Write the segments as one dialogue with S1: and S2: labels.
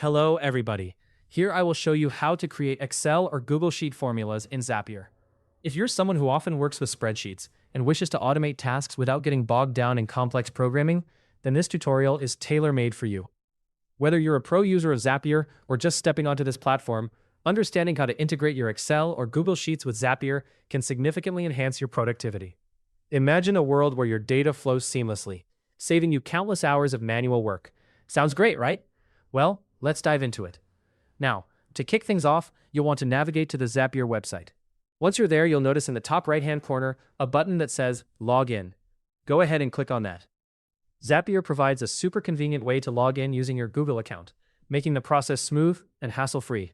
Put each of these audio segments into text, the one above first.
S1: Hello everybody. Here I will show you how to create Excel or Google Sheet formulas in Zapier. If you're someone who often works with spreadsheets and wishes to automate tasks without getting bogged down in complex programming, then this tutorial is tailor-made for you. Whether you're a pro user of Zapier or just stepping onto this platform, understanding how to integrate your Excel or Google Sheets with Zapier can significantly enhance your productivity. Imagine a world where your data flows seamlessly, saving you countless hours of manual work. Sounds great, right? Well, let's dive into it. Now, to kick things off, you'll want to navigate to the Zapier website. Once you're there, you'll notice in the top right-hand corner a button that says Log In. Go ahead and click on that. Zapier provides a super convenient way to log in using your Google account, making the process smooth and hassle-free.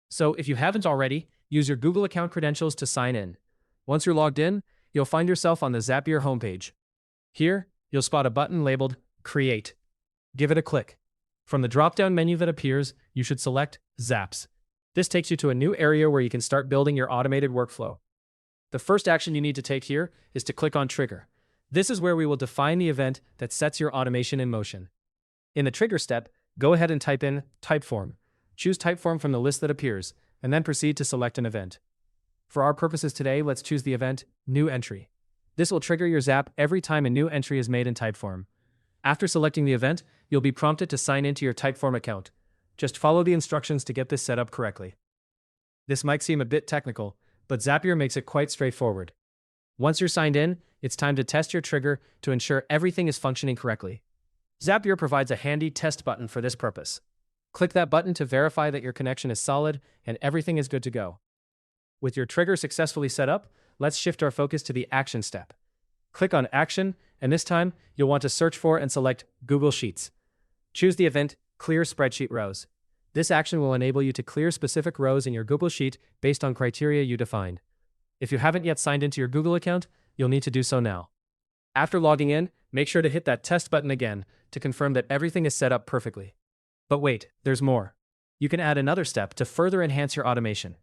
S1: So if you haven't already, use your Google account credentials to sign in. Once you're logged in, you'll find yourself on the Zapier homepage. Here, you'll spot a button labeled Create. Give it a click. From the drop-down menu that appears, you should select Zaps. This takes you to a new area where you can start building your automated workflow. The first action you need to take here is to click on Trigger. This is where we will define the event that sets your automation in motion. In the Trigger step, go ahead and type in Typeform. Choose Typeform from the list that appears, and then proceed to select an event. For our purposes today, let's choose the event New Entry. This will trigger your Zap every time a new entry is made in Typeform. After selecting the event, you'll be prompted to sign into your Typeform account. Just follow the instructions to get this set up correctly. This might seem a bit technical, but Zapier makes it quite straightforward. Once you're signed in, it's time to test your trigger to ensure everything is functioning correctly. Zapier provides a handy test button for this purpose. Click that button to verify that your connection is solid and everything is good to go. With your trigger successfully set up, let's shift our focus to the Action step. Click on Action, and this time, you'll want to search for and select Google Sheets. Choose the event Clear Spreadsheet Rows. This action will enable you to clear specific rows in your Google Sheet based on criteria you defined. If you haven't yet signed into your Google account, you'll need to do so now. After logging in, make sure to hit that Test button again to confirm that everything is set up perfectly. But wait, there's more. You can add another step to further enhance your automation.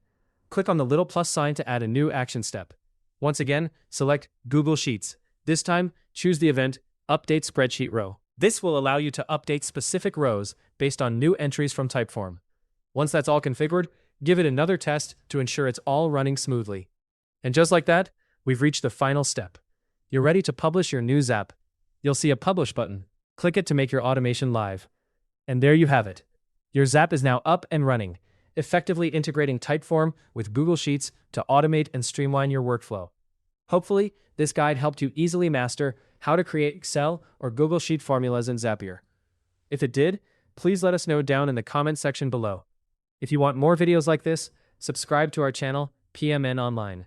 S1: Click on the little plus sign to add a new action step. Once again, select Google Sheets. This time, choose the event Update Spreadsheet Row. This will allow you to update specific rows based on new entries from Typeform. Once that's all configured, give it another test to ensure it's all running smoothly. And just like that, we've reached the final step. You're ready to publish your new Zap. You'll see a Publish button. Click it to make your automation live. And there you have it. Your Zap is now up and running, effectively integrating Typeform with Google Sheets to automate and streamline your workflow. Hopefully, this guide helped you easily master how to create Excel or Google Sheet formulas in Zapier. If it did, please let us know down in the comment section below. If you want more videos like this, subscribe to our channel, PMN Online.